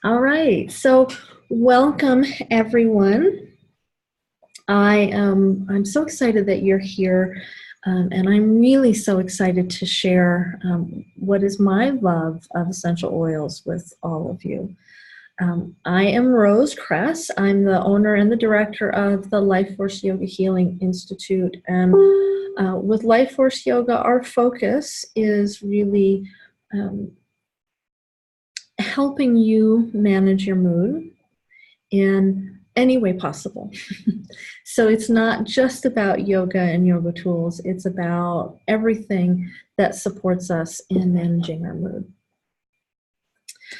All right, so welcome everyone. I'm so excited that you're here, and I'm really so excited to share what is my love of essential oils with all of you. I am Rose Kress. I'm the owner and the director of the Life Force Yoga Healing Institute, and with Life Force Yoga, our focus is really helping you manage your mood in any way possible. So it's not just about yoga and yoga tools, it's about everything that supports us in managing our mood.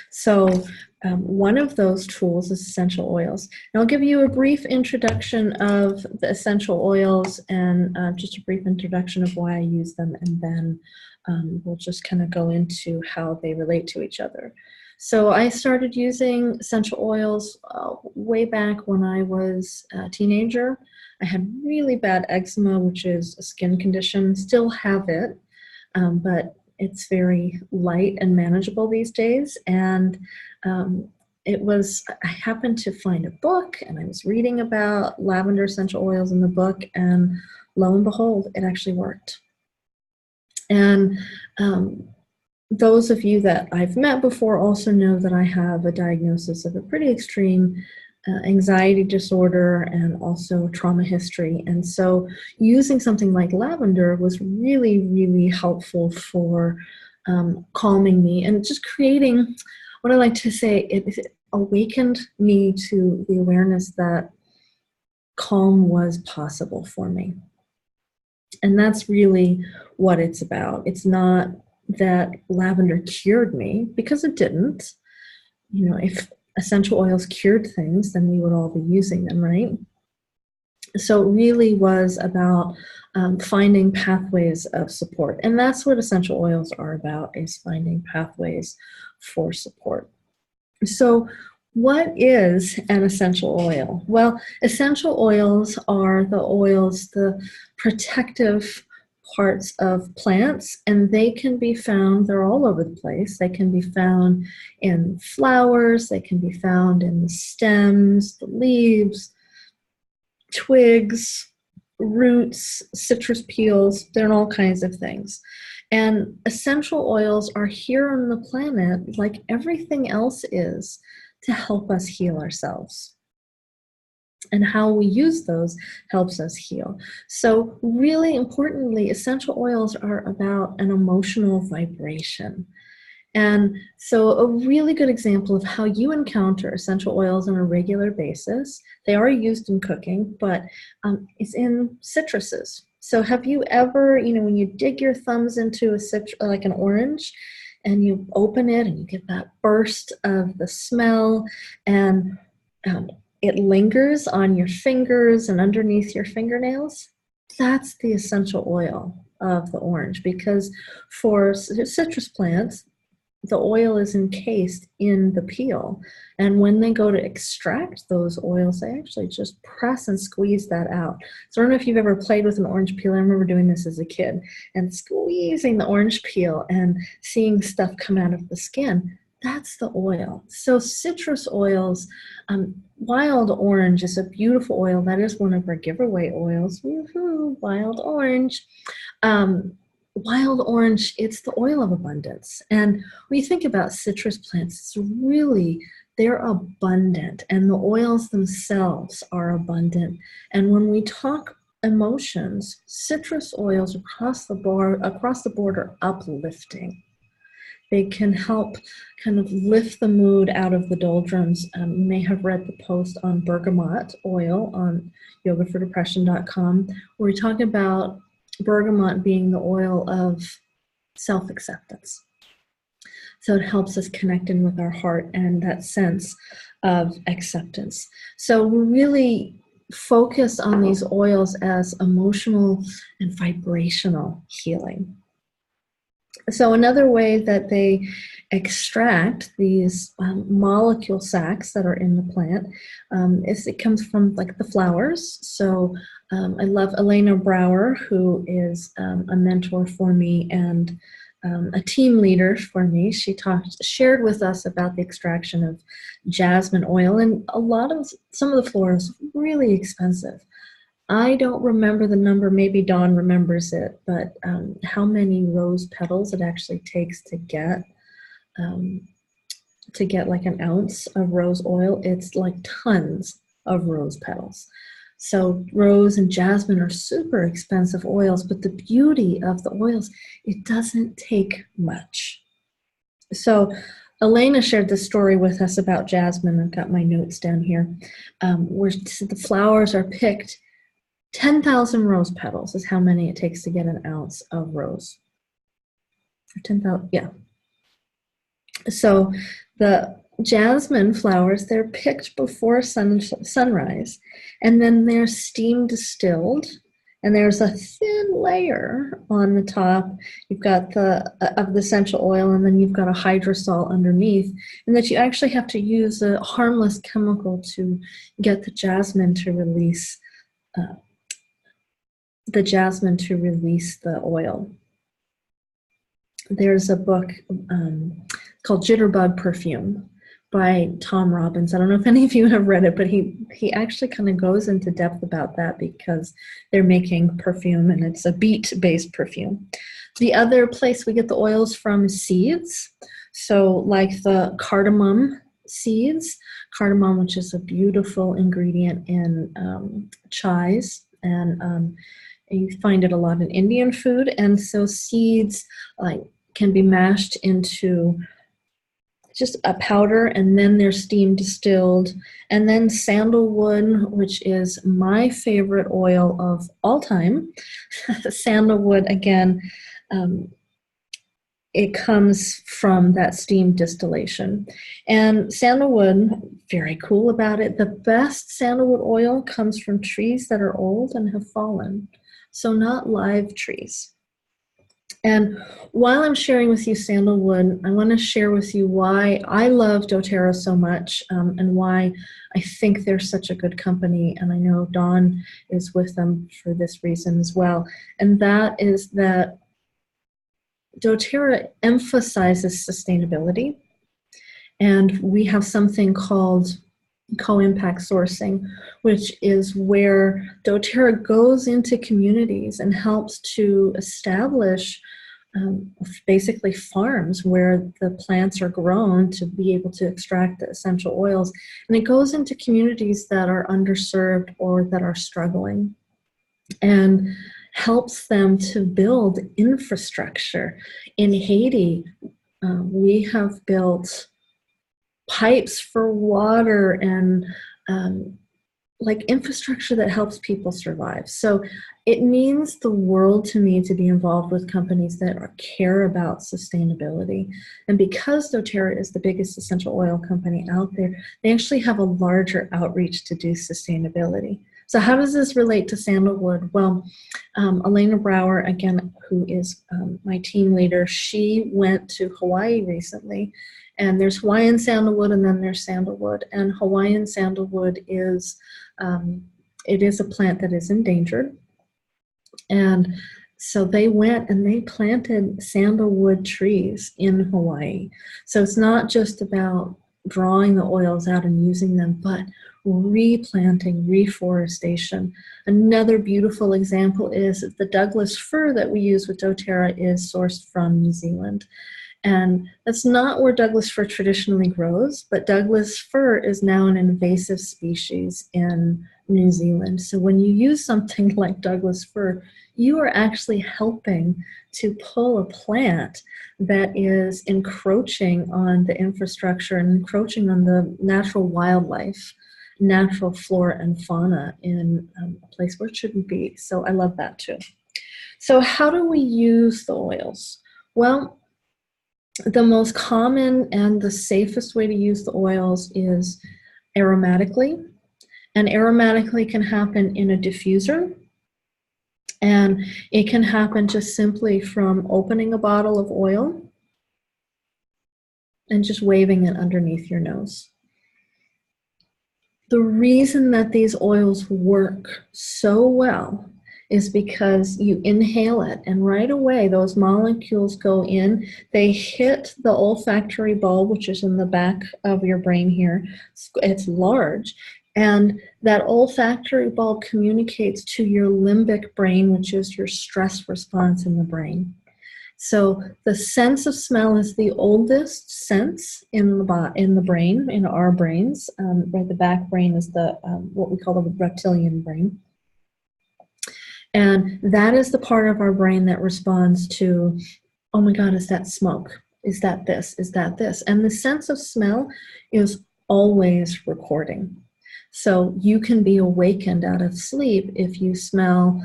So one of those tools is essential oils. And I'll give you a brief introduction of the essential oils and just a brief introduction of why I use them, and then we'll just kind of go into how they relate to each other. So I started using essential oils way back when I was a teenager. I had really bad eczema, which is a skin condition. Still have it, but it's very light and manageable these days. And I happened to find a book, and I was reading about lavender essential oils in the book, and lo and behold, it actually worked. And those of you that I've met before also know that I have a diagnosis of a pretty extreme anxiety disorder and also trauma history. And so using something like lavender was really, really helpful for calming me and just creating, what I like to say, it awakened me to the awareness that calm was possible for me. And that's really what it's about. It's not that lavender cured me, because it didn't. You know, if essential oils cured things, then we would all be using them, right? So it really was about finding pathways of support. And that's what essential oils are about, is finding pathways for support. So what is an essential oil? Well, essential oils are the oils, the protective parts of plants, and they can be found, they're all over the place. They can be found in flowers, they can be found in the stems, the leaves, twigs, roots, citrus peels. They're in all kinds of things. And essential oils are here on the planet, like everything else is, to help us heal ourselves. And how we use those helps us heal. So really importantly, essential oils are about an emotional vibration. And so a really good example of how you encounter essential oils on a regular basis, they are used in cooking, but it's in citruses. So have you ever, when you dig your thumbs into a citrus, like an orange, and you open it and you get that burst of the smell, and it lingers on your fingers and underneath your fingernails? That's the essential oil of the orange, because for citrus plants, the oil is encased in the peel. And when they go to extract those oils, they actually just press and squeeze that out. So I don't know if you've ever played with an orange peel. I remember doing this as a kid and squeezing the orange peel and seeing stuff come out of the skin. That's the oil. So citrus oils, wild orange is a beautiful oil. That is one of our giveaway oils. Woohoo, wild orange. Wild orange, it's the oil of abundance. And when you think about citrus plants, it's really, they're abundant, and the oils themselves are abundant. And when we talk emotions, citrus oils across the board are uplifting. They can help kind of lift the mood out of the doldrums. You may have read the post on bergamot oil on yogafordepression.com, where we talk about bergamot being the oil of self-acceptance. So it helps us connect in with our heart and that sense of acceptance. So we really focus on these oils as emotional and vibrational healing. So another way that they extract these molecule sacs that are in the plant is it comes from like the flowers. So I love Elena Brower, who is a mentor for me, and a team leader for me. She shared with us about the extraction of jasmine oil, and some of the flora is really expensive. I don't remember the number, maybe Dawn remembers it, but how many rose petals it actually takes um, to get like an ounce of rose oil. It's like tons of rose petals. So rose and jasmine are super expensive oils, but the beauty of the oils, it doesn't take much. So Elena shared this story with us about jasmine. I've got my notes down here, where the flowers are picked. 10,000 rose petals is how many it takes to get an ounce of rose. 10,000, yeah. So the jasmine flowers, they're picked before sunrise, and then they're steam distilled, and there's a thin layer on the top. You've got of the essential oil, and then you've got a hydrosol underneath, and that you actually have to use a harmless chemical to get the jasmine to release the oil. There's a book called Jitterbug Perfume by Tom Robbins. I don't know if any of you have read it, but he actually kind of goes into depth about that because they're making perfume, and it's a beet-based perfume. The other place we get the oils from is seeds. So like the cardamom seeds, cardamom, which is a beautiful ingredient in chais, and you find it a lot in Indian food. And so seeds can be mashed into just a powder, and then they're steam distilled. And then sandalwood, which is my favorite oil of all time. Sandalwood, again, it comes from that steam distillation. And sandalwood, very cool about it, the best sandalwood oil comes from trees that are old and have fallen. So not live trees. And while I'm sharing with you sandalwood, I want to share with you why I love doTERRA so much, and why I think they're such a good company. And I know Dawn is with them for this reason as well. And that is that doTERRA emphasizes sustainability. And we have something called co-impact sourcing, which is where doTERRA goes into communities and helps to establish basically farms where the plants are grown to be able to extract the essential oils. And it goes into communities that are underserved or that are struggling, and helps them to build infrastructure. In Haiti, we have built pipes for water and like infrastructure that helps people survive. So it means the world to me to be involved with companies that care about sustainability. And because doTERRA is the biggest essential oil company out there, they actually have a larger outreach to do sustainability. So how does this relate to sandalwood? Well, Elena Brower, again, who is my team leader, she went to Hawaii recently, and there's Hawaiian sandalwood, and then there's sandalwood. And Hawaiian sandalwood is, it is a plant that is endangered. And so they went and they planted sandalwood trees in Hawaii. So it's not just about drawing the oils out and using them, but replanting, reforestation. Another beautiful example is the Douglas fir that we use with doTERRA is sourced from New Zealand. And that's not where Douglas fir traditionally grows, but Douglas fir is now an invasive species in New Zealand. So when you use something like Douglas fir, you are actually helping to pull a plant that is encroaching on the infrastructure and encroaching on the natural wildlife, natural flora and fauna in a place where it shouldn't be. So I love that too. So how do we use the oils? Well, the most common and the safest way to use the oils is aromatically. And aromatically can happen in a diffuser. And it can happen just simply from opening a bottle of oil and just waving it underneath your nose. The reason that these oils work so well is because you inhale it, and right away those molecules go in, they hit the olfactory bulb, which is in the back of your brain here. It's large, and that olfactory bulb communicates to your limbic brain, which is your stress response in the brain. So the sense of smell is the oldest sense in the brain, in our brains. Right, the back brain is the what we call the reptilian brain. And that is the part of our brain that responds to, oh my God, is that smoke? Is that this? Is that this? And the sense of smell is always recording. So you can be awakened out of sleep if you smell,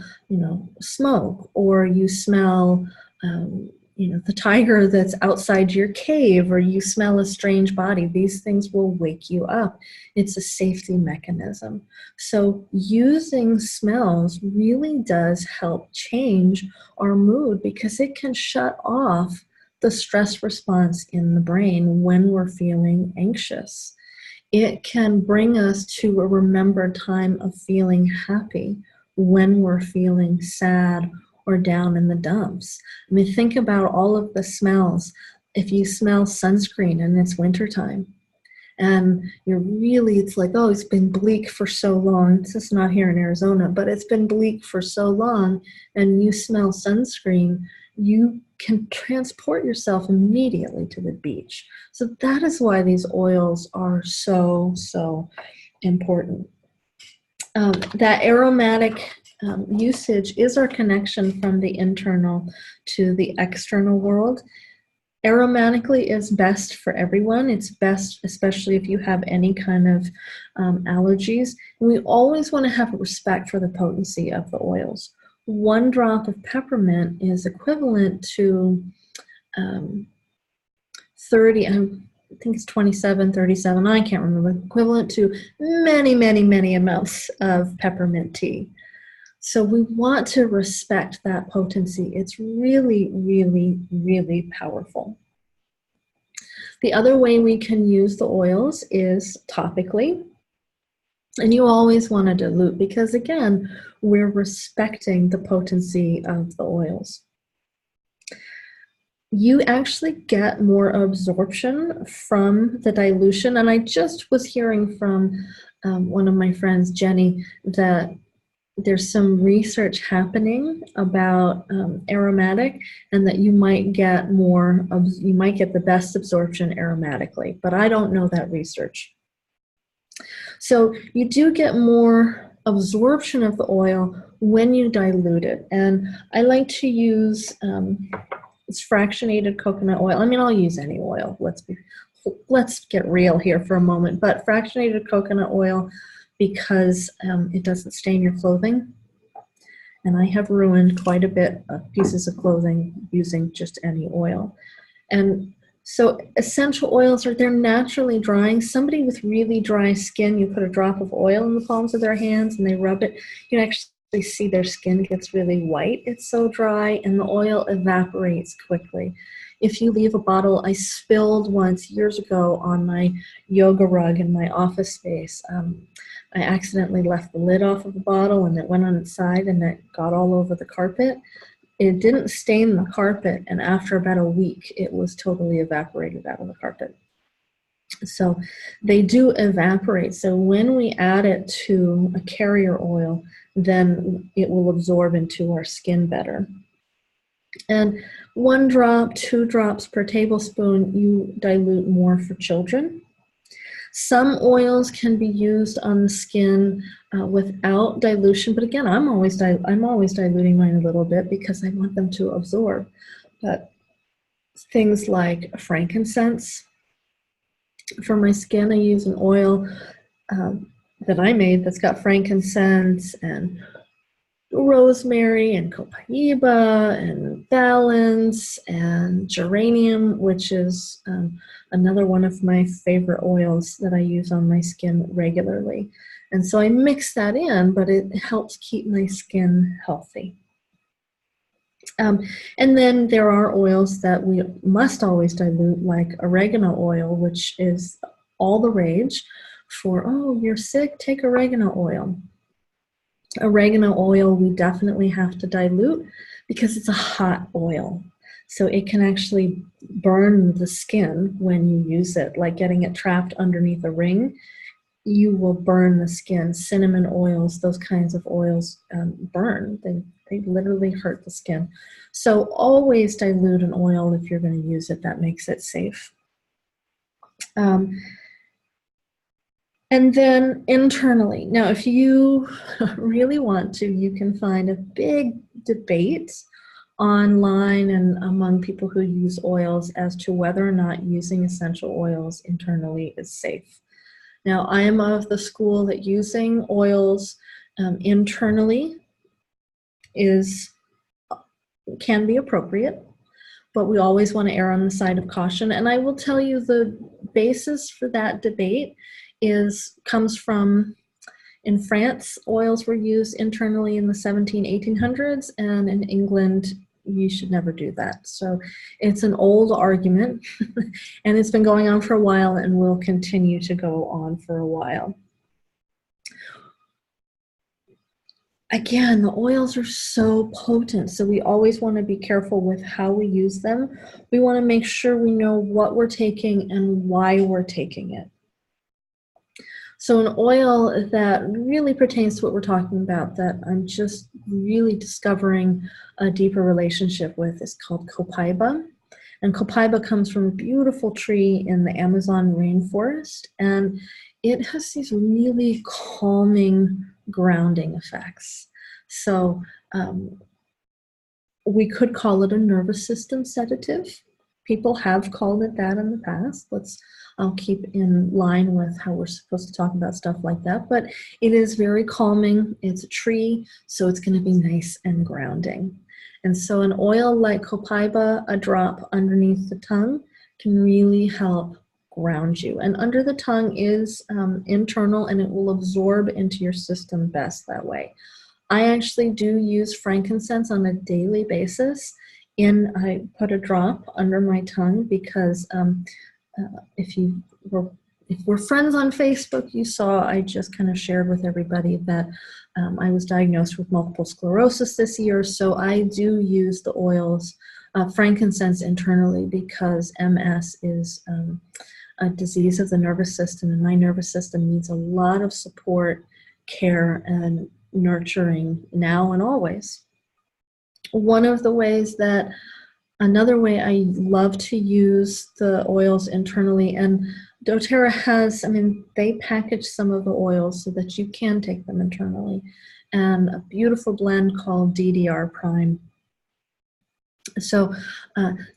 smoke, or you smell, the tiger that's outside your cave, or you smell a strange body. These things will wake you up. It's a safety mechanism. So using smells really does help change our mood, because it can shut off the stress response in the brain when we're feeling anxious. It can bring us to a remembered time of feeling happy when we're feeling sad or down in the dumps. I mean, think about all of the smells. If you smell sunscreen and it's wintertime, and it's like, oh, it's been bleak for so long. It's just not here in Arizona, but it's been bleak for so long, and you smell sunscreen, you can transport yourself immediately to the beach. So that is why these oils are so, so important. That aromatic usage is our connection from the internal to the external world. Aromatically is best for everyone. It's best, especially if you have any kind of allergies. And we always want to have respect for the potency of the oils. 1 drop of peppermint is equivalent to 30, I think it's 27, 37, I can't remember, equivalent to many, many, many amounts of peppermint tea. So we want to respect that potency. It's really, really, really powerful. The other way we can use the oils is topically. And you always want to dilute, because again, we're respecting the potency of the oils. You actually get more absorption from the dilution. And I just was hearing from one of my friends, Jenny, that there's some research happening about aromatic, and that you might get the best absorption aromatically, but I don't know that research. So you do get more absorption of the oil when you dilute it. And I like to use it's fractionated coconut oil. I mean, I'll use any oil. Let's get real here for a moment. But fractionated coconut oil, because it doesn't stain your clothing. And I have ruined quite a bit of pieces of clothing using just any oil. And so essential oils they're naturally drying. Somebody with really dry skin, you put a drop of oil in the palms of their hands and they rub it, you can actually see their skin gets really white. It's so dry, and the oil evaporates quickly. If you leave a bottle, I spilled once years ago on my yoga rug in my office space. I accidentally left the lid off of the bottle, and it went on its side, and it got all over the carpet. It didn't stain the carpet, and after about a week, it was totally evaporated out of the carpet. So they do evaporate. So when we add it to a carrier oil, then it will absorb into our skin better. And 1 drop, 2 drops per tablespoon, you dilute more for children. Some oils can be used on the skin without dilution, but again, I'm always diluting mine a little bit because I want them to absorb. But things like frankincense, for my skin, I use an oil that I made that's got frankincense and rosemary and copaiba and valance and geranium, which is another one of my favorite oils that I use on my skin regularly. And so I mix that in, but it helps keep my skin healthy. And then there are oils that we must always dilute, like oregano oil, which is all the rage for, oh, you're sick, take oregano oil. Oregano oil we definitely have to dilute because it's a hot oil. So it can actually burn the skin when you use it, like getting it trapped underneath a ring. You will burn the skin. Cinnamon oils, those kinds of oils burn. They literally hurt the skin. So always dilute an oil if you're going to use it. That makes it safe. And then internally, now if you really want to, you can find a big debate online and among people who use oils as to whether or not using essential oils internally is safe. Now, I am of the school that using oils internally can be appropriate, but we always want to err on the side of caution. And I will tell you the basis for that debate comes from, in France, oils were used internally in the 1800s, and in England, you should never do that. So it's an old argument, and it's been going on for a while and will continue to go on for a while. Again, the oils are so potent, so we always want to be careful with how we use them. We want to make sure we know what we're taking and why we're taking it. So an oil that really pertains to what we're talking about, that I'm just really discovering a deeper relationship with, is called copaiba. And copaiba comes from a beautiful tree in the Amazon rainforest, and it has these really calming, grounding effects. So we could call it a nervous system sedative. People have called it that in the past. I'll keep in line with how we're supposed to talk about stuff like that, but it is very calming. It's a tree, so it's going to be nice and grounding. And so an oil like copaiba, a drop underneath the tongue, can really help ground you. And under the tongue is internal, and it will absorb into your system best that way. I actually do use frankincense on a daily basis. I put a drop under my tongue because if we're friends on Facebook, you saw I just kind of shared with everybody that I was diagnosed with multiple sclerosis this year. So I do use the oils, frankincense internally, because MS is a disease of the nervous system, and my nervous system needs a lot of support, care, and nurturing now and always. Another way I love to use the oils internally, and doTERRA has, they package some of the oils so that you can take them internally, and a beautiful blend called DDR Prime. So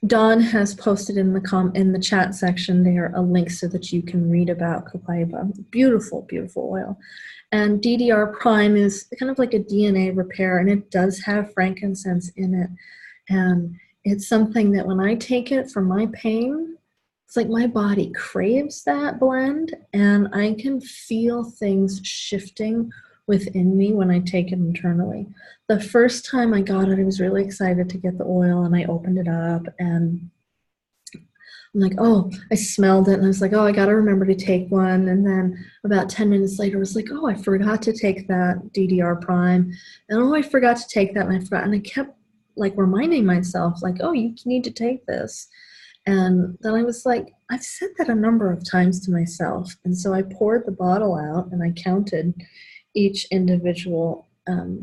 Dawn has posted in the chat section there a link so that you can read about copaiba. Beautiful, beautiful oil. And DDR Prime is kind of like a DNA repair, and it does have frankincense in it. And it's something that when I take it for my pain, it's like my body craves that blend, and I can feel things shifting within me when I take it internally. The first time I got it, I was really excited to get the oil, and I opened it up, and I'm like, oh, I smelled it, and I was like, oh, I got to remember to take one. And then about 10 minutes later, I was like, oh, I forgot to take that DDR Prime. And oh, I forgot to take that, and I forgot. And I kept like reminding myself, like, oh, you need to take this. And then I was like, I've said that a number of times to myself. And so I poured the bottle out, and I counted each individual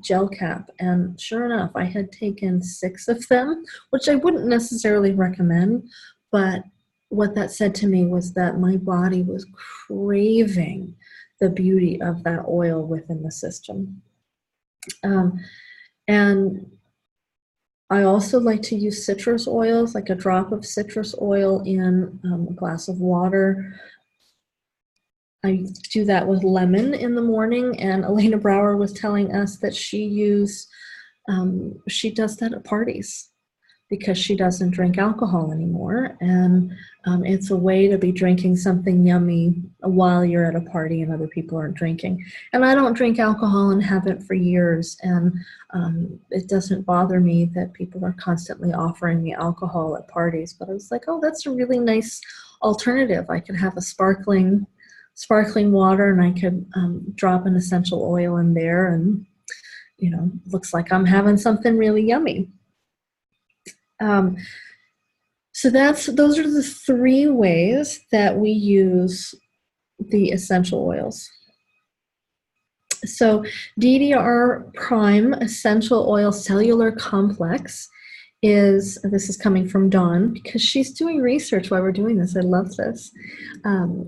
gel cap. And sure enough, I had taken 6 of them, which I wouldn't necessarily recommend. But what that said to me was that my body was craving the beauty of that oil within the system. And I also like to use citrus oils, like a drop of citrus oil in a glass of water. I do that with lemon in the morning, and Elena Brower was telling us that she does that at parties because she doesn't drink alcohol anymore, and it's a way to be drinking something yummy while you're at a party and other people aren't drinking. And I don't drink alcohol and haven't for years, and it doesn't bother me that people are constantly offering me alcohol at parties, but I was like, oh, that's a really nice alternative. I could have a sparkling water, and I could drop an essential oil in there, and looks like I'm having something really yummy. So those are the 3 ways that we use the essential oils. So DDR prime essential oil cellular complex this is coming from Dawn because she's doing research while we're doing this. I love this.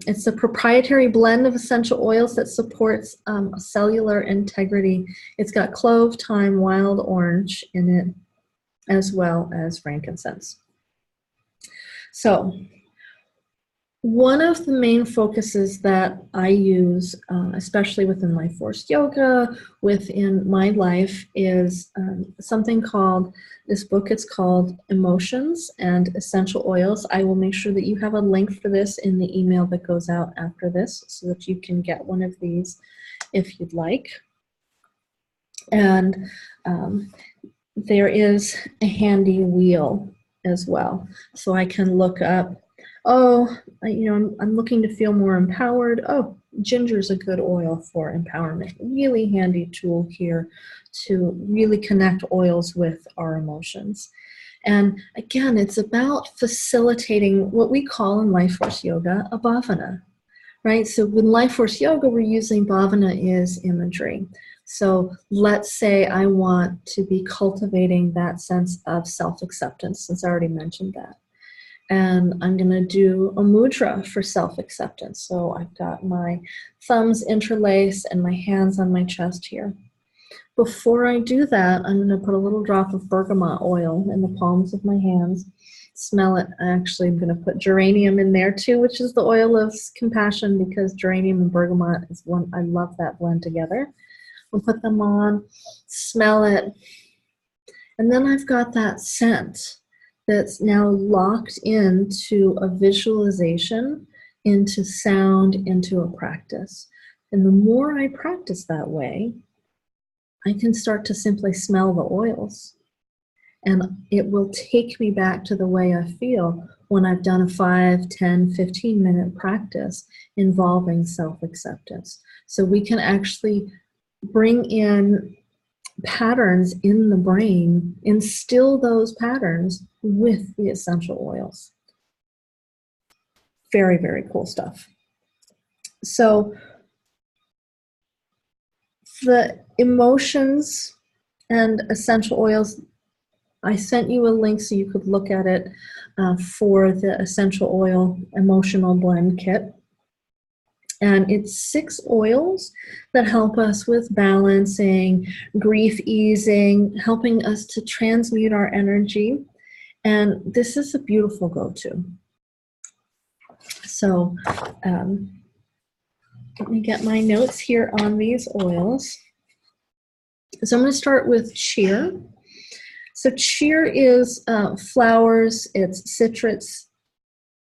It's a proprietary blend of essential oils that supports cellular integrity. It's got clove, thyme, wild orange in it, as well as frankincense. So one of the main focuses that I use, especially within Life Force Yoga, within my life, is something called, this book, it's called Emotions and Essential Oils. I will make sure that you have a link for this in the email that goes out after this so that you can get one of these if you'd like. And there is a handy wheel as well. So I can look up, I'm looking to feel more empowered. Oh, ginger is a good oil for empowerment. Really handy tool here to really connect oils with our emotions. And again, it's about facilitating what we call in Life Force Yoga a bhavana, right? So with Life Force Yoga, we're using bhavana is imagery. So let's say I want to be cultivating that sense of self-acceptance, since I already mentioned that. And I'm going to do a mudra for self-acceptance. So I've got my thumbs interlaced and my hands on my chest here. Before I do that, I'm going to put a little drop of bergamot oil in the palms of my hands. Smell it. Actually, I'm going to put geranium in there too, which is the oil of compassion, because geranium and bergamot is one, I love that blend together. We'll put them on, smell it, and then I've got that scent that's now locked into a visualization, into sound, into a practice. And the more I practice that way, I can start to simply smell the oils. And it will take me back to the way I feel when I've done a 5, 10, 15-minute practice involving self-acceptance. So we can actually bring in patterns in the brain, instill those patterns with the essential oils. Very, very cool stuff. So the emotions and essential oils, I sent you a link so you could look at it for the essential oil emotional blend kit. And it's 6 oils that help us with balancing, grief easing, helping us to transmute our energy. And this is a beautiful go-to. So let me get my notes here on these oils. So I'm going to start with cheer. So cheer is flowers, it's citrus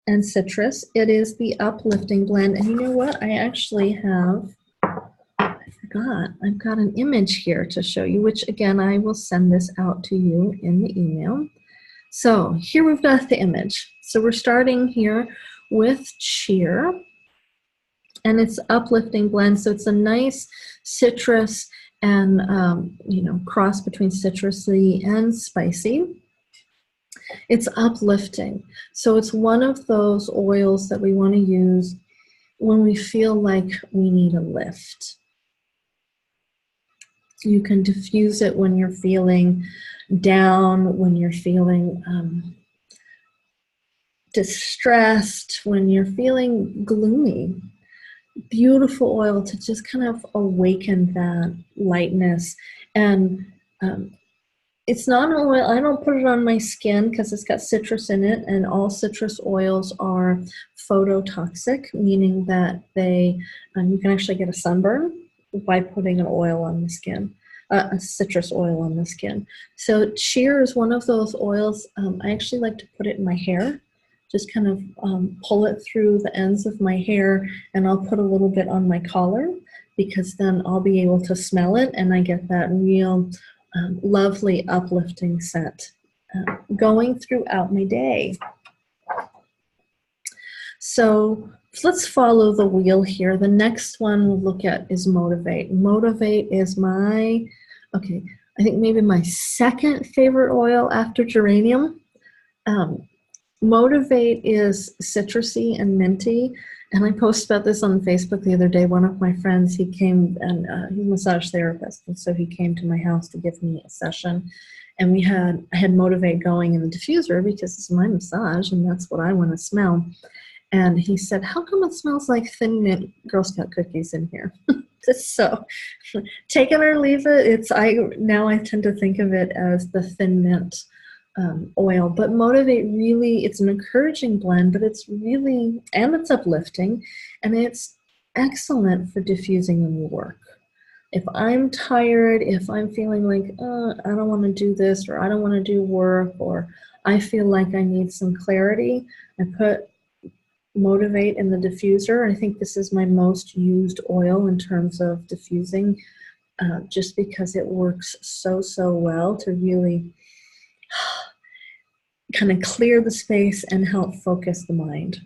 and citrus. It is the uplifting blend. And you know what? I actually have, I forgot, I've got an image here to show you, which again, I will send this out to you in the email. So here we've got the image. So we're starting here with cheer, and it's uplifting blend. So it's a nice citrus and, cross between citrusy and spicy. It's uplifting. So it's one of those oils that we want to use when we feel like we need a lift. You can diffuse it when you're feeling down, when you're feeling distressed, when you're feeling gloomy. Beautiful oil to just kind of awaken that lightness. And it's not an oil, I don't put it on my skin because it's got citrus in it, and all citrus oils are phototoxic, meaning that you can actually get a sunburn by putting an oil on the skin, a citrus oil on the skin. So cheer is one of those oils. I actually like to put it in my hair, just kind of pull it through the ends of my hair, and I'll put a little bit on my collar, because then I'll be able to smell it and I get that real lovely uplifting scent going throughout my day. So let's follow the wheel here. The next one we'll look at is motivate. Motivate is my Okay, I think maybe my second favorite oil after geranium. Um, Motivate is citrusy and minty. And I posted about this on Facebook the other day. One of my friends, he came and he's a massage therapist. And so he came to my house to give me a session. And I had Motivate going in the diffuser because it's my massage and that's what I want to smell. And he said, how come it smells like Thin Mint Girl Scout cookies in here? So take it or leave it. Now I tend to think of it as the Thin Mint oil. But Motivate really, it's an encouraging blend, but it's really, and it's uplifting, and it's excellent for diffusing when you work. If I'm tired, if I'm feeling like, I don't want to do this, or I don't want to do work, or I feel like I need some clarity, I put Motivate in the diffuser. I think this is my most used oil in terms of diffusing, just because it works so well to really kind of clear the space and help focus the mind.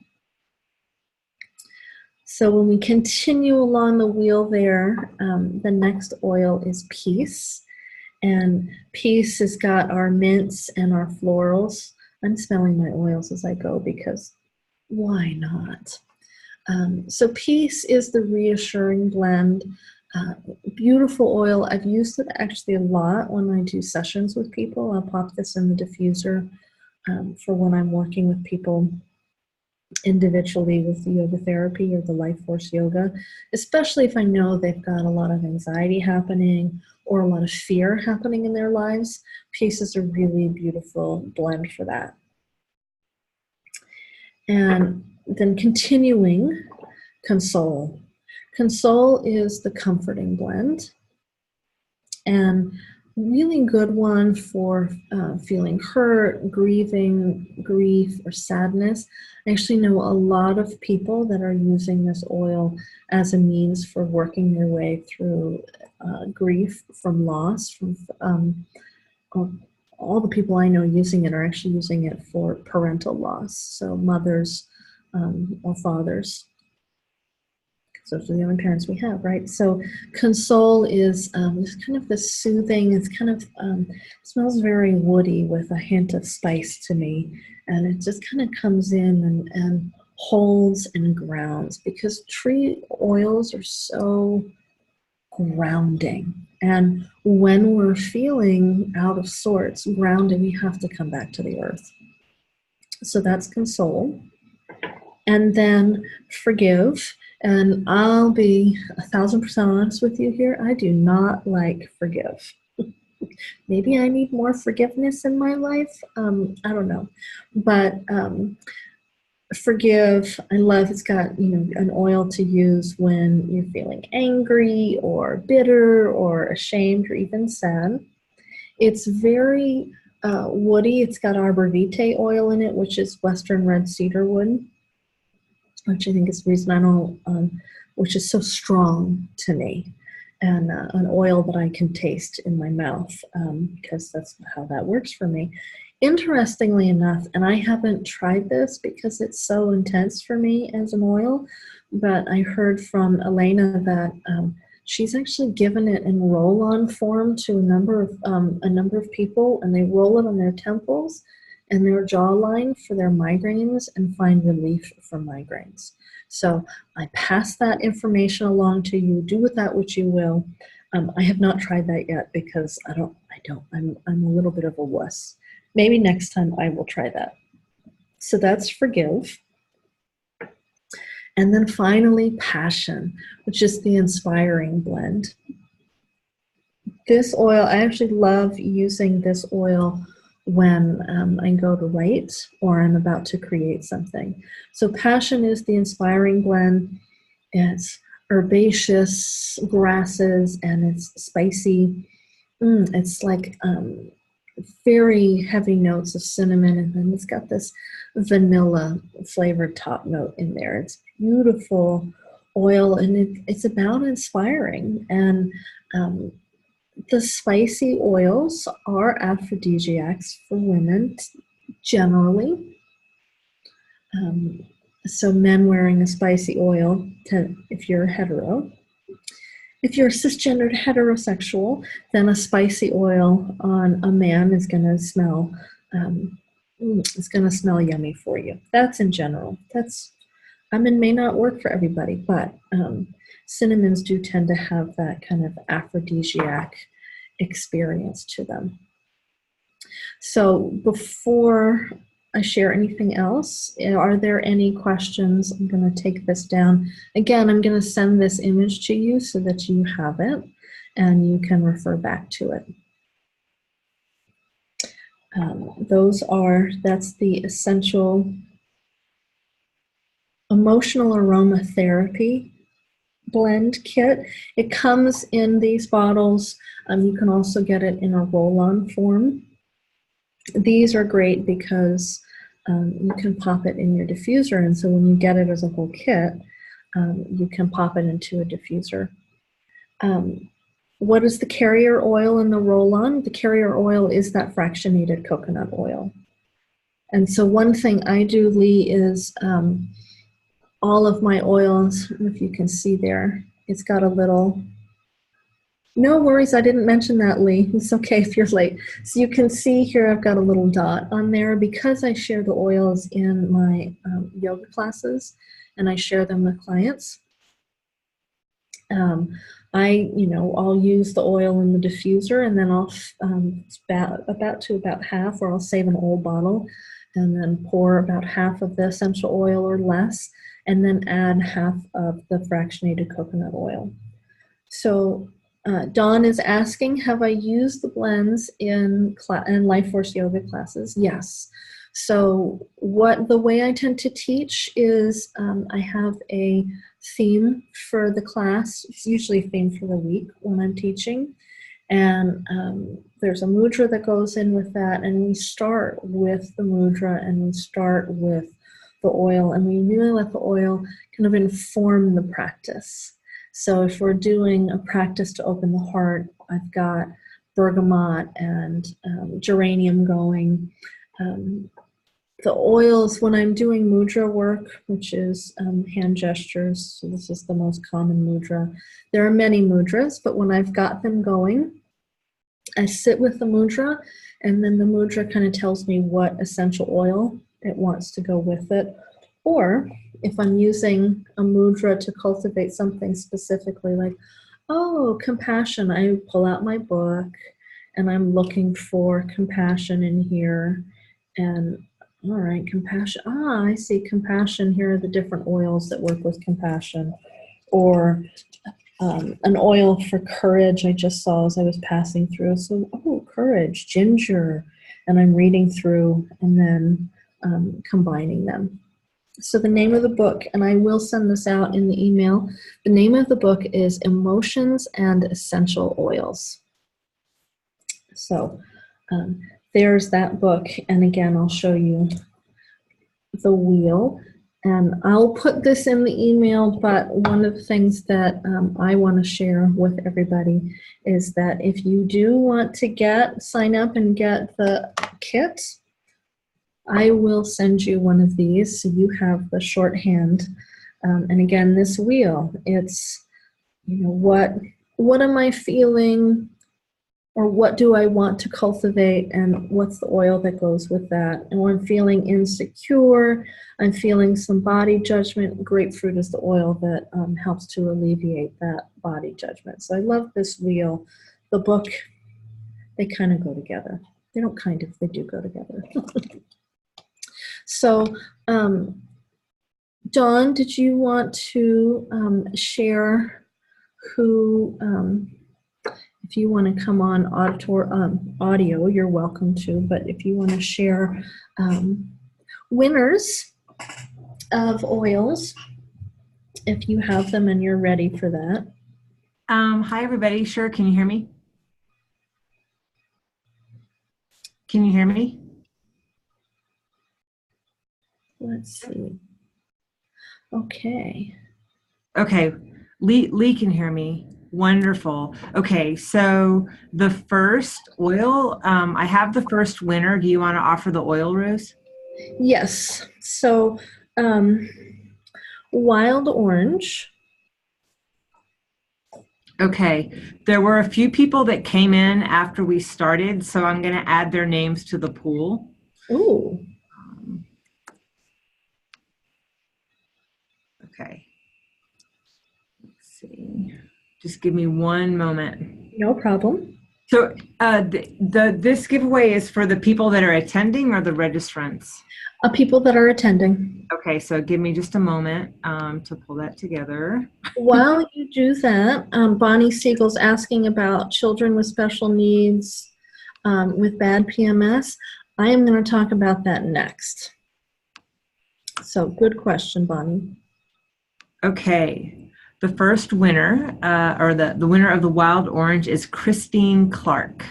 So when we continue along the wheel there, the next oil is Peace. And Peace has got our mints and our florals. I'm smelling my oils as I go because why not? So Peace is the reassuring blend. Beautiful oil. I've used it actually a lot when I do sessions with people. I'll pop this in the diffuser for when I'm working with people individually with the yoga therapy or the life force yoga, especially if I know they've got a lot of anxiety happening or a lot of fear happening in their lives. Peace is a really beautiful blend for that. And then continuing, Console. Console is the comforting blend, and really good one for feeling hurt, grieving, grief, or sadness. I actually know a lot of people that are using this oil as a means for working their way through grief from loss. From all the people I know using it are actually using it for parental loss, so mothers or fathers. So those are the only parents we have, right? So Console is kind of this soothing, it's kind of, smells very woody with a hint of spice to me. And it just kind of comes in and holds and grounds, because tree oils are so grounding. And when we're feeling out of sorts, grounding, we have to come back to the earth. So that's Console. And then Forgive. And I'll be 1,000% honest with you here. I do not like Forgive. Maybe I need more forgiveness in my life. I don't know. But Forgive, I love, it's got, an oil to use when you're feeling angry or bitter or ashamed or even sad. It's very woody. It's got arbor vitae oil in it, which is Western red cedar wood, which I think is the reason I don't, which is so strong to me, and an oil that I can taste in my mouth, because that's how that works for me. Interestingly enough, and I haven't tried this because it's so intense for me as an oil, but I heard from Elena that she's actually given it in roll-on form to a number of people, and they roll it on their temples and their jawline for their migraines and find relief from migraines. So I pass that information along to you. Do with that what you will. I have not tried that yet because I'm a little bit of a wuss. Maybe next time I will try that. So that's Forgive. And then finally, Passion, which is the inspiring blend. This oil, I actually love using this oil when I go to write or I'm about to create something. So Passion is the inspiring blend. It's herbaceous grasses and it's spicy. It's like very heavy notes of cinnamon, and then it's got this vanilla flavored top note in there. It's beautiful oil, and it's about inspiring. And the spicy oils are aphrodisiacs for women generally. So men wearing a spicy oil, if you're hetero. If you're cisgendered heterosexual, then a spicy oil on a man is going to smell yummy for you. That's in general. May not work for everybody, but cinnamons do tend to have that kind of aphrodisiac experience to them. So before I share anything else, are there any questions? I'm going to take this down. Again, I'm going to send this image to you so that you have it and you can refer back to it. That's the essential emotional aromatherapy blend kit. It comes in these bottles. You can also get it in a roll-on form. These are great because you can pop it in your diffuser, and so when you get it as a whole kit, you can pop it into a diffuser. What is the carrier oil in the roll-on? The carrier oil is that fractionated coconut oil. And so one thing I do, Lee, is all of my oils, if you can see there, it's got a little, no worries, I didn't mention that, Lee. It's okay if you're late. So you can see here I've got a little dot on there because I share the oils in my yoga classes and I share them with clients. I'll use the oil in the diffuser and then I'll about half, or I'll save an old bottle and then pour about half of the essential oil or less, and then add half of the fractionated coconut oil. So Dawn is asking, have I used the blends in Life Force yoga classes? Yes. So the way I tend to teach is I have a theme for the class. It's usually a theme for the week when I'm teaching. And there's a mudra that goes in with that. And we start with the mudra and we start with the oil. And we really let the oil kind of inform the practice. So if we're doing a practice to open the heart, I've got bergamot and geranium going. The oils, when I'm doing mudra work, which is hand gestures, so this is the most common mudra. There are many mudras, but when I've got them going, I sit with the mudra, and then the mudra kind of tells me what essential oil it wants to go with it. Or if I'm using a mudra to cultivate something specifically, like, oh, compassion, I pull out my book, and I'm looking for compassion in here, and all right, compassion. I see compassion. Here are the different oils that work with compassion. Or an oil for courage I just saw as I was passing through. So, courage, ginger. And I'm reading through and then combining them. So the name of the book, and I will send this out in the email, the name of the book is Emotions and Essential Oils. So there's that book, and again, I'll show you the wheel. And I'll put this in the email, but one of the things that I want to share with everybody is that if you do want to sign up and get the kit, I will send you one of these so you have the shorthand. And again, this wheel, it's, what am I feeling? Or what do I want to cultivate, and what's the oil that goes with that? And when I'm feeling insecure, I'm feeling some body judgment, grapefruit is the oil that helps to alleviate that body judgment. So I love this wheel. The book, they kind of go together. They don't kind of, they do go together. So, Dawn, did you want to share who... if you want to come on audio, you're welcome to, but if you want to share winners of oils, if you have them and you're ready for that. Hi, everybody. Sure. Can you hear me? Can you hear me? Let's see. Okay. Okay. Lee can hear me. Wonderful. Okay, so the first oil, I have the first winner. Do you want to offer the oil, Rose? Yes. So, wild orange. Okay, there were a few people that came in after we started, so I'm going to add their names to the pool. Ooh. Okay, let's see. Just give me one moment. No problem. So this giveaway is for the people that are attending or the registrants? People that are attending. Okay, so give me just a moment to pull that together. While you do that, Bonnie Siegel's asking about children with special needs with bad PMS. I am going to talk about that next. So good question, Bonnie. Okay, the first winner, or the winner of the Wild Orange is Christine Clark.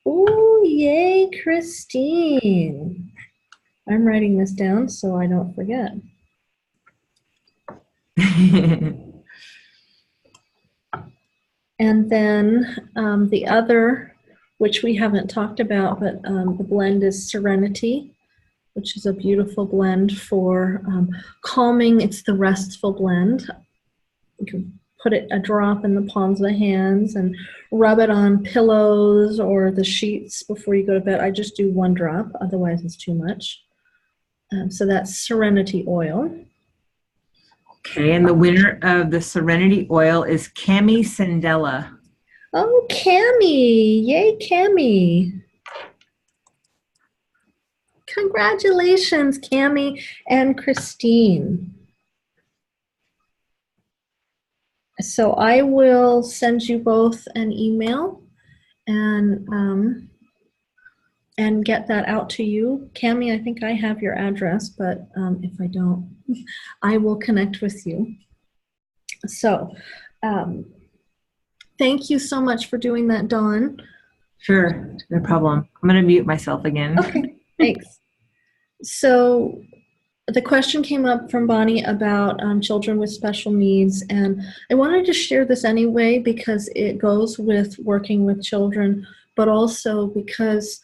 Oh, yay, Christine. I'm writing this down so I don't forget. And then the other, which we haven't talked about, but the blend is Serenity, which is a beautiful blend for calming. It's the restful blend. You can put it a drop in the palms of the hands and rub it on pillows or the sheets before you go to bed. I just do one drop, otherwise it's too much. So that's Serenity oil. Okay, and the winner of the Serenity oil is Cami Sandella. Oh, Cami! Yay, Cami! Congratulations, Cami and Christine. So I will send you both an email and get that out to you. Cami, I think I have your address, but if I don't, I will connect with you. So thank you so much for doing that, Dawn. Sure, no problem. I'm going to mute myself again. Okay, thanks. So the question came up from Bonnie about children with special needs, and I wanted to share this anyway because it goes with working with children, but also because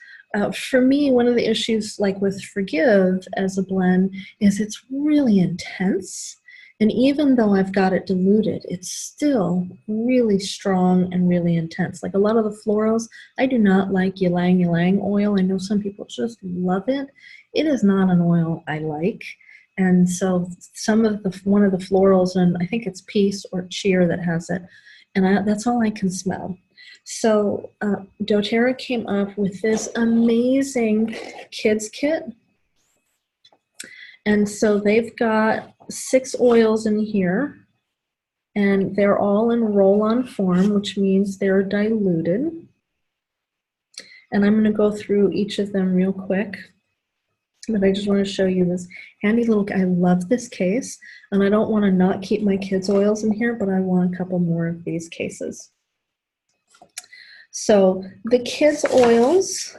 for me, one of the issues like with Forgive as a blend is it's really intense. And even though I've got it diluted, it's still really strong and really intense. Like a lot of the florals, I do not like ylang ylang oil. I know some people just love it. It is not an oil I like. And so one of the florals, and I think it's Peace or Cheer that has it, and that's all I can smell. So doTERRA came up with this amazing kids kit. And so they've got 6 oils in here, and they're all in roll-on form, which means they're diluted. And I'm going to go through each of them real quick. But I just want to show you this handy little, I love this case, and I don't want to not keep my kids' oils in here, but I want a couple more of these cases. So the kids' oils,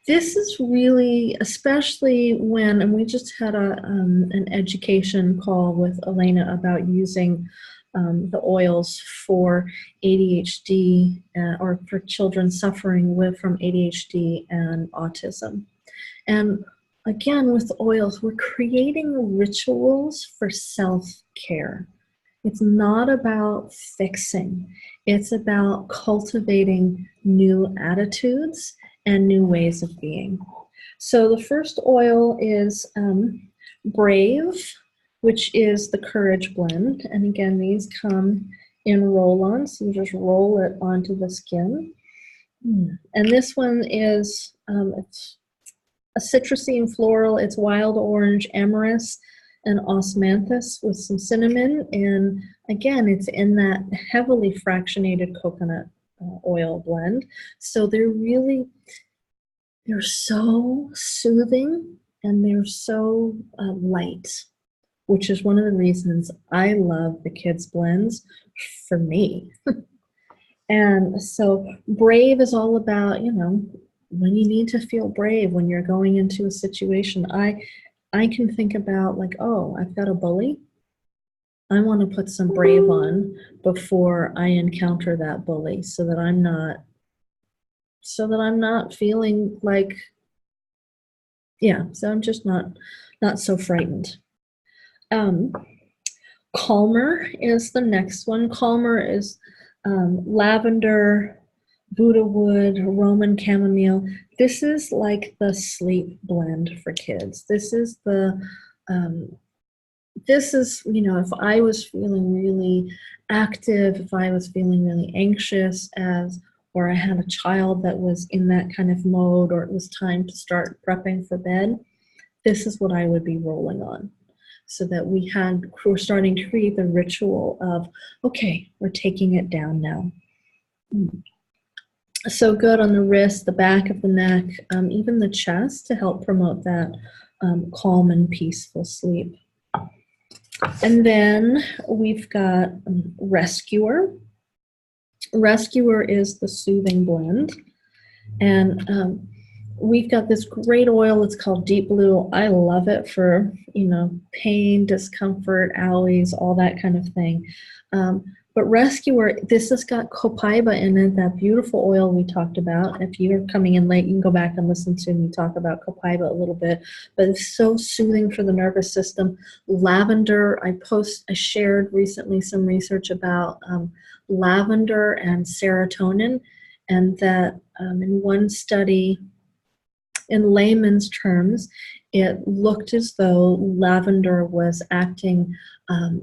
this is really, especially when, and we just had an education call with Elena about using the oils for ADHD or for children suffering from ADHD and autism. And again, with oils, we're creating rituals for self-care. It's not about fixing. It's about cultivating new attitudes and new ways of being. So the first oil is Brave, which is the Courage blend. And again, these come in roll-ons. So you just roll it onto the skin. And this one is it's a citrusy and floral. It's wild orange, amorous, and osmanthus with some cinnamon. And again, it's in that heavily fractionated coconut oil blend. So they're so soothing and they're so light, which is one of the reasons I love the kids' blends for me. And so Brave is all about, when you need to feel brave, when you're going into a situation. I can think about like, oh, I've got a bully. I want to put some Brave on before I encounter that bully so that I'm not feeling like, so I'm just not so frightened. Calmer is the next one. Calmer is lavender, Buddha wood, Roman chamomile. This is like the sleep blend for kids. Um, this is, if I was feeling really active, if I was feeling really anxious, or I had a child that was in that kind of mode, or it was time to start prepping for bed, this is what I would be rolling on. So that we're starting to create the ritual of, okay, we're taking it down now. So good on the wrist, the back of the neck, even the chest, to help promote that calm and peaceful sleep. And then we've got Rescuer. Rescuer is the soothing blend. And we've got this great oil. It's called Deep Blue. I love it for, pain, discomfort, owies, all that kind of thing. But Rescuer, this has got copaiba in it, that beautiful oil we talked about. If you're coming in late, you can go back and listen to me talk about copaiba a little bit. But it's so soothing for the nervous system. Lavender, I shared recently some research about lavender and serotonin, and that in one study, in layman's terms, it looked as though lavender was acting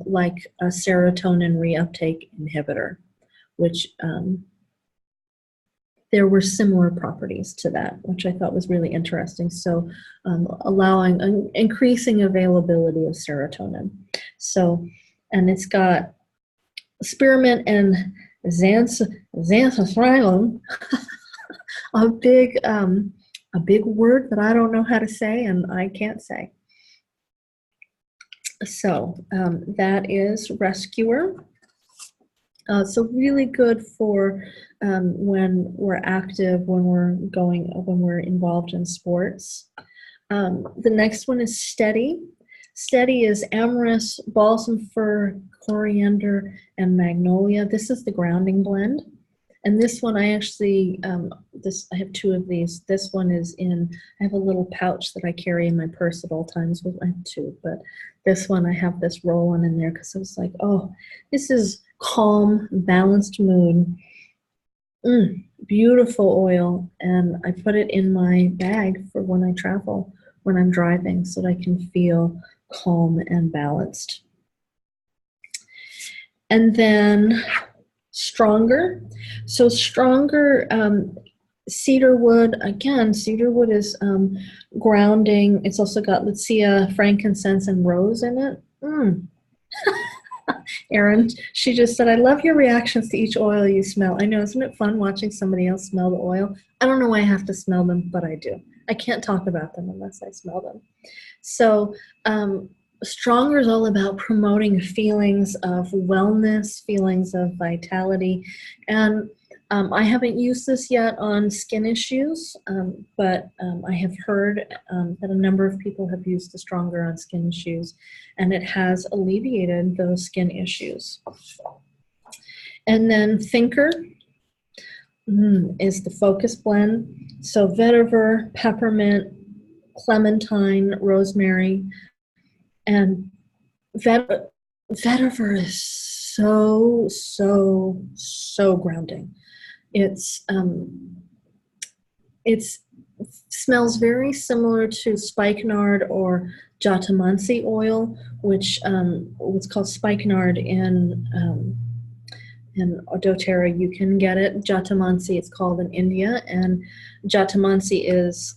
like a serotonin reuptake inhibitor, which there were similar properties to that, which I thought was really interesting. So allowing an increasing availability of serotonin. So, and it's got spearmint and xanthosylum, a big word that I don't know how to say and I can't say. So that is Rescuer. So really good for when we're active, when we're involved in sports. The next one is Steady. Steady is amorous, balsam fir, coriander, and magnolia. This is the grounding blend. And this one, I actually, I have two of these. This one is I have a little pouch that I carry in my purse at all times. I have two, but this one, I have this roll-on in there because I was like, oh, this is calm, balanced mood. Beautiful oil. And I put it in my bag for when I travel, when I'm driving, so that I can feel calm and balanced. And then Stronger. So Stronger, cedar wood. Again, cedar wood is grounding. It's also got lucia, frankincense, and rose in it. Erin, she just said, I love your reactions to each oil you smell. I know, isn't it fun watching somebody else smell the oil? I don't know why I have to smell them, but I do. I can't talk about them unless I smell them. So Stronger is all about promoting feelings of wellness, feelings of vitality. And I haven't used this yet on skin issues, but I have heard that a number of people have used the Stronger on skin issues, and it has alleviated those skin issues. And then Thinker is the focus blend. So vetiver, peppermint, clementine, rosemary, and vetiver is so grounding. It smells very similar to spikenard or jatamansi oil, which what's called spikenard in doTERRA. You can get it. Jatamansi, it's called in India, and jatamansi is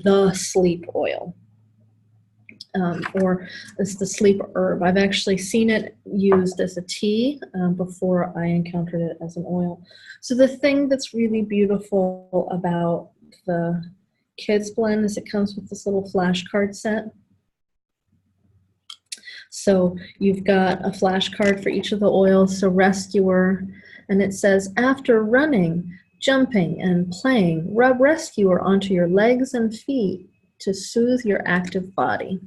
the sleep oil. Or it's the sleep herb. I've actually seen it used as a tea before I encountered it as an oil. So the thing that's really beautiful about the kids blend is it comes with this little flashcard set. So you've got a flashcard for each of the oils. So Rescuer, and it says, after running, jumping, and playing, rub Rescuer onto your legs and feet to soothe your active body.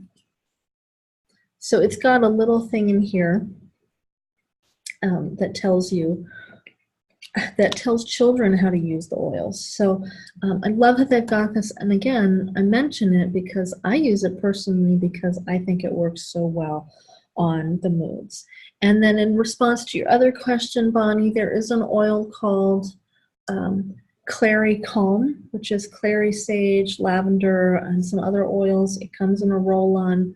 So it's got a little thing in here that tells children how to use the oils. So I love that they've got this. And again, I mention it because I use it personally because I think it works so well. on the moods. And then in response to your other question, Bonnie, there is an oil called Clary Calm, which is clary sage, lavender, and some other oils. It comes in a roll-on.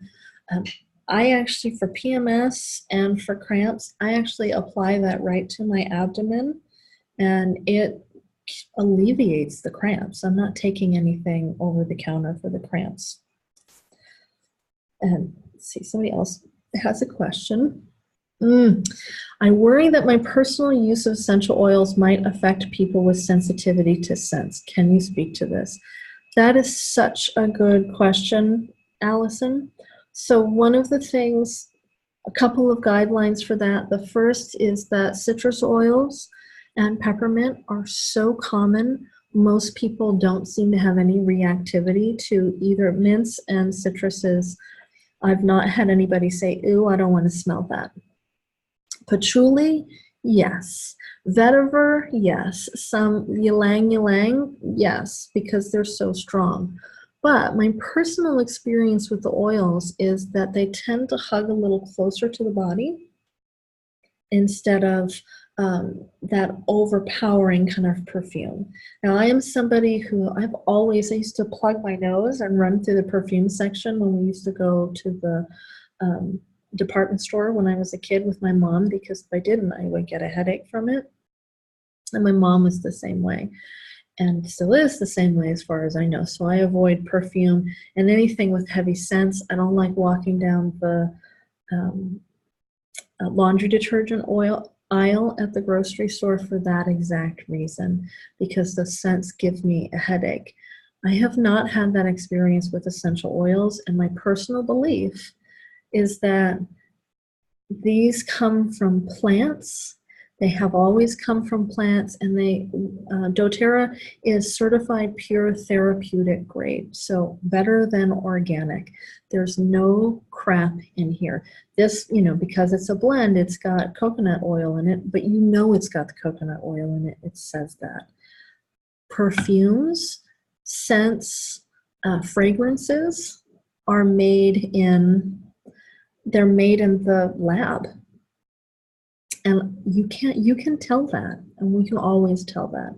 I actually, for PMS and for cramps, I actually apply that right to my abdomen, and it alleviates the cramps. I'm not taking anything over the counter for the cramps. And let's see, somebody else has a question. I worry that my personal use of essential oils might affect people with sensitivity to scents. Can you speak to this? That is such a good question, Allison. So one of the things, a couple of guidelines for that. The first is that citrus oils and peppermint are so common. Most people don't seem to have any reactivity to either mints and citruses. I've not had anybody say, "Ooh, I don't want to smell that." Patchouli, yes. Vetiver, yes. Some ylang ylang, yes, because they're so strong. But my personal experience with the oils is that they tend to hug a little closer to the body instead of that overpowering kind of perfume. Now, I am somebody who I used to plug my nose and run through the perfume section when we used to go to the department store when I was a kid with my mom, because if I didn't, I would get a headache from it. And my mom was the same way, and still is the same way as far as I know. So I avoid perfume and anything with heavy scents. I don't like walking down the laundry detergent oil aisle at the grocery store for that exact reason, because the scents give me a headache. I have not had that experience with essential oils, and my personal belief is that these come from plants. They have always come from plants, and doTERRA is certified pure therapeutic grade, so better than organic. There's no crap in here. This, because it's a blend, it's got coconut oil in it, but it's got the coconut oil in it. It says that. Perfumes, scents, fragrances are made in the lab. And you can tell that, and we can always tell that.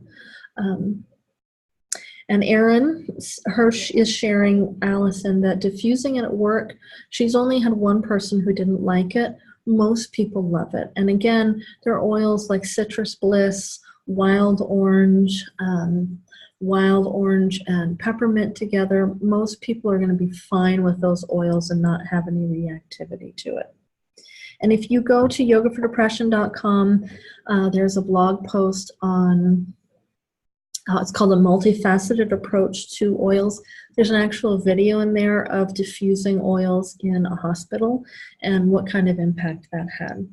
And Erin Hirsch is sharing, Allison, that diffusing it at work, she's only had one person who didn't like it. Most people love it. And again, there are oils like Citrus Bliss, wild orange and peppermint together. Most people are going to be fine with those oils and not have any reactivity to it. And if you go to yogafordepression.com, there's a blog post on, it's called A Multifaceted Approach to Oils. There's an actual video in there of diffusing oils in a hospital and what kind of impact that had.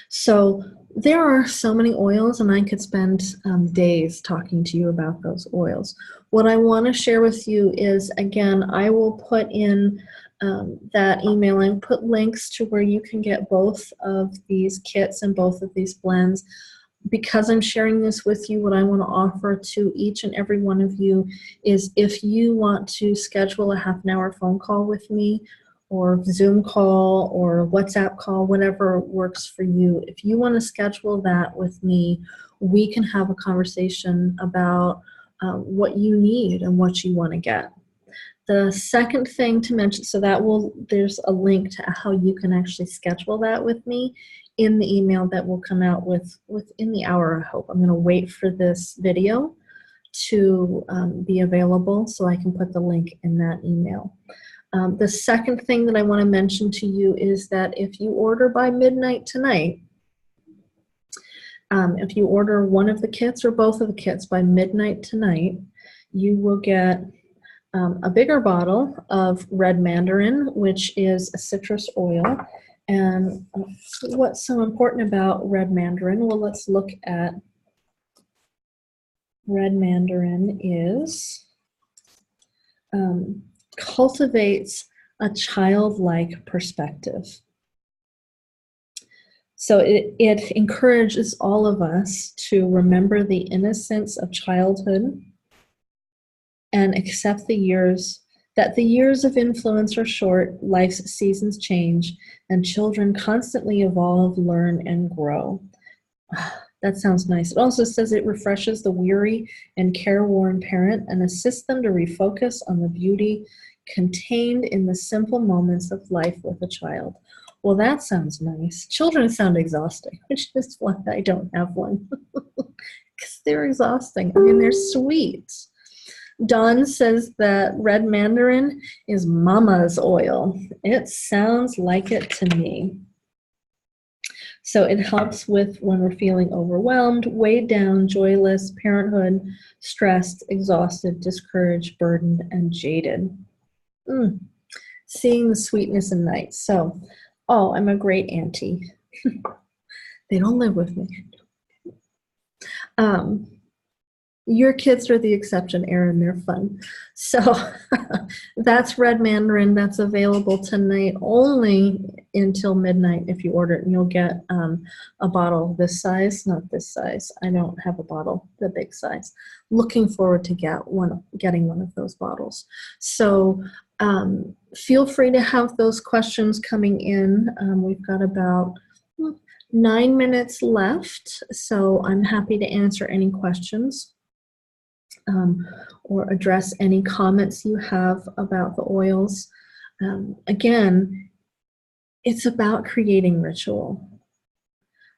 So there are so many oils, and I could spend days talking to you about those oils. What I want to share with you is, again, I will put in that email and put links to where you can get both of these kits and both of these blends. Because I'm sharing this with you, what I want to offer to each and every one of you is, if you want to schedule a half-an-hour phone call with me, or Zoom call, or WhatsApp call, whatever works for you, if you want to schedule that with me, we can have a conversation about what you need and what you want to get. The second thing to mention, there's a link to how you can actually schedule that with me in the email that will come out within the hour, I hope. I'm going to wait for this video to be available so I can put the link in that email. The second thing that I want to mention to you is that if you order by midnight tonight, if you order one of the kits or both of the kits by midnight tonight, you will get a bigger bottle of red mandarin, which is a citrus oil. And what's so important about red mandarin? Well, let's look at red mandarin is cultivates a childlike perspective. So it encourages all of us to remember the innocence of childhood and accept the years that the years of influence are short, life's seasons change, and children constantly evolve, learn, and grow. That sounds nice. It also says it refreshes the weary and careworn parent and assists them to refocus on the beauty contained in the simple moments of life with a child. Well, that sounds nice. Children sound exhausting, which is why I don't have one. Because they're exhausting. I mean, they're sweet. Dawn says that red mandarin is mama's oil. It sounds like it to me. So it helps with when we're feeling overwhelmed, weighed down, joyless, parenthood, stressed, exhausted, discouraged, burdened, and jaded. Seeing the sweetness in night. So, oh, I'm a great auntie. They don't live with me. Your kids are the exception, Erin. They're fun. So that's red mandarin. That's available tonight only until midnight if you order it. And you'll get a bottle this size, not this size. I don't have a bottle, the big size. Looking forward to getting one of those bottles. So feel free to have those questions coming in. We've got about 9 minutes left. So I'm happy to answer any questions. Or address any comments you have about the oils. Again, it's about creating ritual.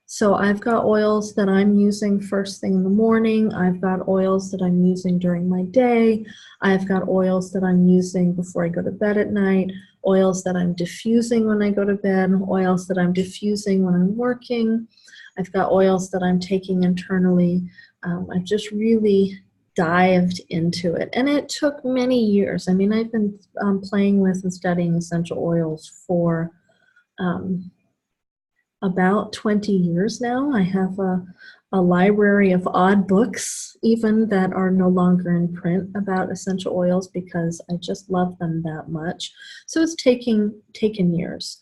So I've got oils that I'm using first thing in the morning. I've got oils that I'm using during my day. I've got oils that I'm using before I go to bed at night, oils that I'm diffusing when I go to bed, oils that I'm diffusing when I'm working. I've got oils that I'm taking internally. I've just really dived into it, and it took many years. I mean, I've been playing with and studying essential oils for about 20 years now. I have a library of odd books even that are no longer in print about essential oils because I just love them that much. So it's taken years.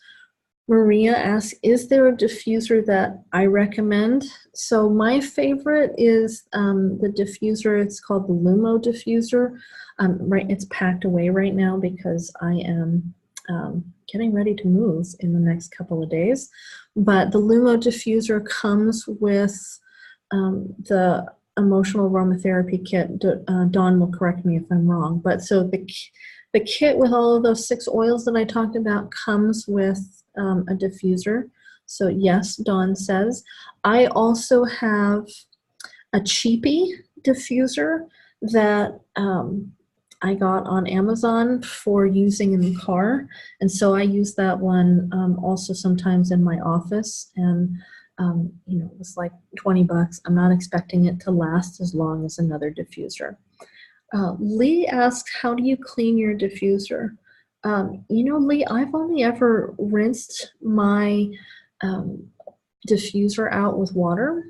Maria asks, is there a diffuser that I recommend? So my favorite is the diffuser. It's called the Lumo diffuser. It's packed away right now because I am getting ready to move in the next couple of days. But the Lumo diffuser comes with the emotional aromatherapy kit. Dawn will correct me if I'm wrong. But so the kit with all of those 6 oils that I talked about comes with a diffuser. So yes, Dawn says. I also have a cheapy diffuser that I got on Amazon for using in the car. And so I use that one also sometimes in my office. And it's like $20. I'm not expecting it to last as long as another diffuser. Lee asked, how do you clean your diffuser? Lee, I've only ever rinsed my diffuser out with water.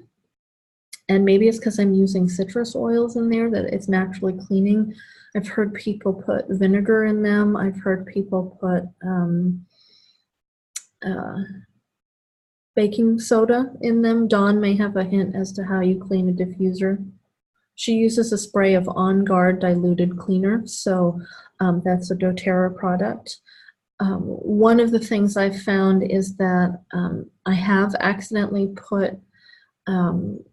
And maybe it's because I'm using citrus oils in there that it's naturally cleaning. I've heard people put vinegar in them. I've heard people put baking soda in them. Dawn may have a hint as to how you clean a diffuser. She uses a spray of On Guard diluted cleaner, so that's a doTERRA product. One of the things I've found is that I have accidentally put an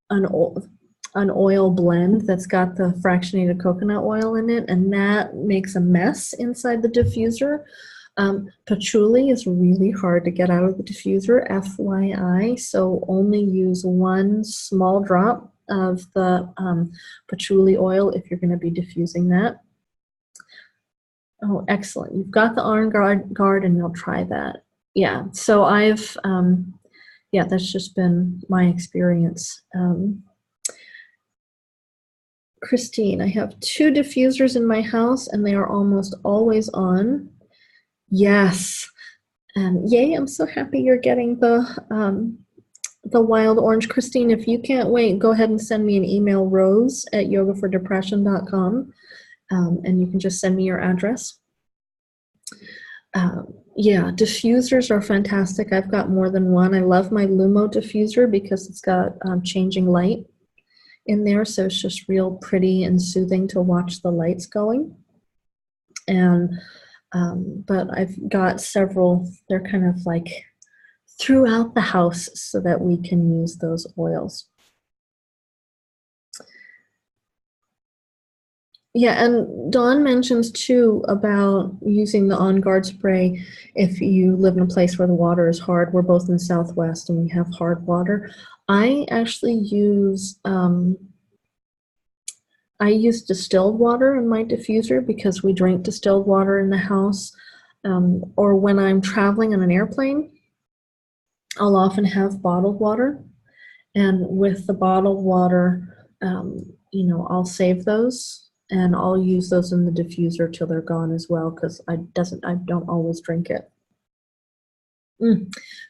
oil blend that's got the fractionated coconut oil in it, and that makes a mess inside the diffuser. Patchouli is really hard to get out of the diffuser, FYI, so only use 1 small drop of the patchouli oil if you're going to be diffusing that. Oh, excellent. You've got the On Guard and you'll try that. Yeah, so I've, that's just been my experience. Christine, I have 2 diffusers in my house and they are almost always on. Yes. Yay, I'm so happy you're getting the wild orange. Christine, if you can't wait, go ahead and send me an email, rose@yogafordepression.com, and you can just send me your address. Diffusers are fantastic. I've got more than one. I love my Lumo diffuser because it's got changing light in there, so it's just real pretty and soothing to watch the lights going. And but I've got several, they're kind of like throughout the house so that we can use those oils. Yeah, and Dawn mentions too about using the On Guard spray if you live in a place where the water is hard. We're both in Southwest and we have hard water. I actually use distilled water in my diffuser because we drink distilled water in the house. Or when I'm traveling on an airplane, I'll often have bottled water. And with the bottled water, I'll save those and I'll use those in the diffuser till they're gone as well because I don't always drink it.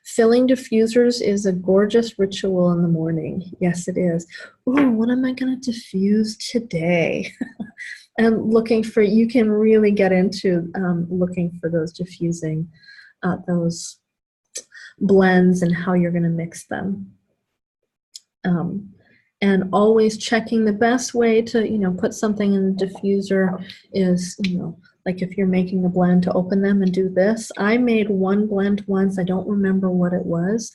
Filling diffusers is a gorgeous ritual in the morning. Yes, it is. Ooh, what am I going to diffuse today? And you can really get into looking for those diffusing, those blends and how you're going to mix them. And always checking the best way to, put something in the diffuser is, like if you're making a blend to open them and do this. I made one blend once. I don't remember what it was,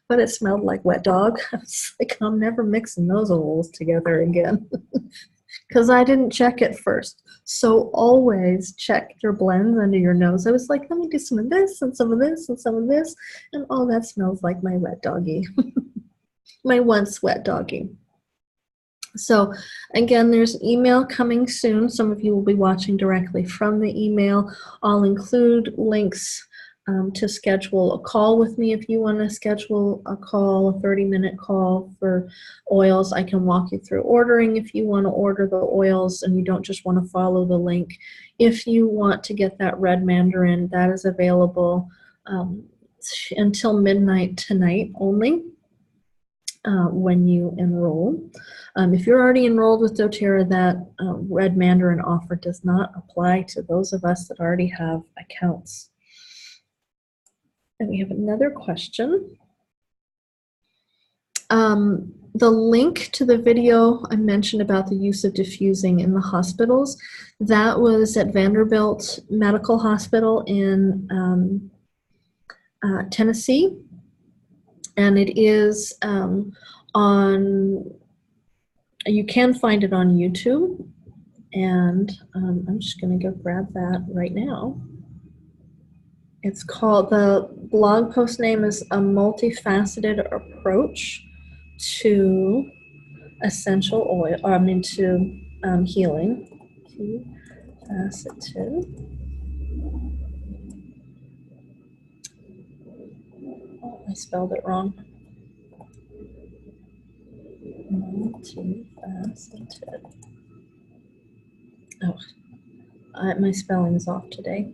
but it smelled like wet dog. I was like, I'm never mixing those oils together again because I didn't check it first. So always check your blends under your nose. I was like, let me do some of this and some of this and some of this. And oh, that smells like my wet doggy. My once wet doggy. So again, there's email coming soon. Some of you will be watching directly from the email. I'll include links to schedule a call with me. If you want to schedule a call, a 30-minute call for oils, I can walk you through ordering if you want to order the oils and you don't just want to follow the link. If you want to get that red mandarin, that is available until midnight tonight only. When you enroll. If you're already enrolled with doTERRA, that red mandarin offer does not apply to those of us that already have accounts. And we have another question. The link to the video I mentioned about the use of diffusing in the hospitals, that was at Vanderbilt Medical Hospital in Tennessee. And it is you can find it on YouTube. And I'm just going to go grab that right now. It's called, the blog post name is A Multifaceted Approach to Essential Oil, to Healing. Multifaceted. Oh, I spelled it wrong. Multifaceted. Oh, my spelling is off today.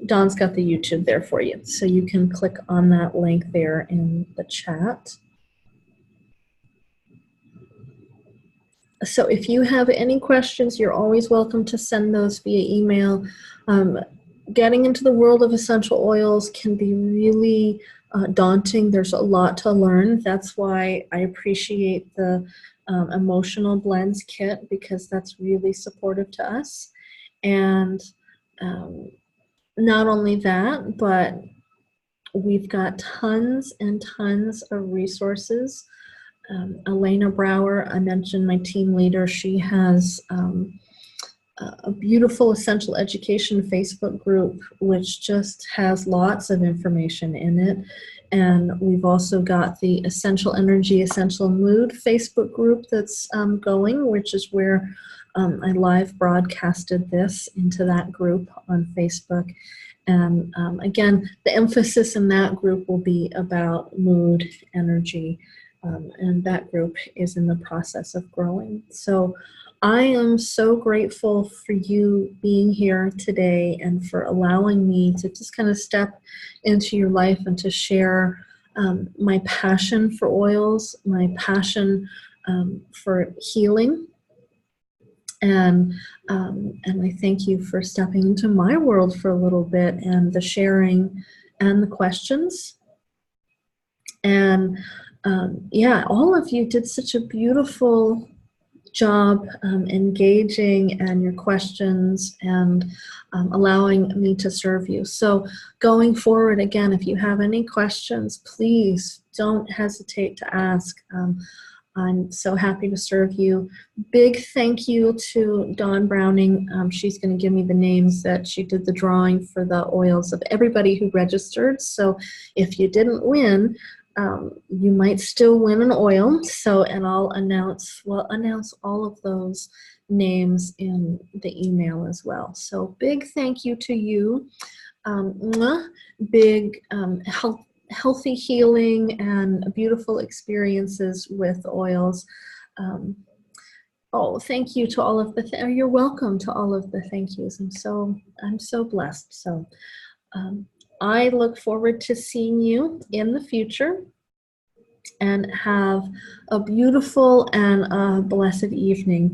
Dawn's got the YouTube there for you, so you can click on that link there in the chat. So if you have any questions, you're always welcome to send those via email. Getting into the world of essential oils can be really daunting. There's a lot to learn. That's why I appreciate the Emotional Blends kit, because that's really supportive to us. And not only that, but we've got tons and tons of resources. Elena Brower, I mentioned, my team leader, she has a beautiful essential education Facebook group, which just has lots of information in it. And we've also got the Essential Energy, Essential Mood Facebook group that's going, which is where I live broadcasted this into that group on Facebook. And again, the emphasis in that group will be about mood, energy, and that group is in the process of growing. So I am so grateful for you being here today and for allowing me to just kind of step into your life and to share my passion for oils, my passion for healing. And I thank you for stepping into my world for a little bit, and the sharing and the questions. And yeah, all of you did such a beautiful job engaging and your questions and allowing me to serve you. So going forward, again, if you have any questions, please don't hesitate to ask. I'm so happy to serve you. Big thank you to Dawn Browning. She's going to give me the names that she did the drawing for the oils of everybody who registered. So if you didn't win, you might still win an oil. So, and I'll announce all of those names in the email as well. So big thank you to you. Big healthy healing and beautiful experiences with oils. Oh, thank you to all of the, you're welcome to all of the thank yous. I'm so blessed. So I look forward to seeing you in the future, and have a beautiful and a blessed evening.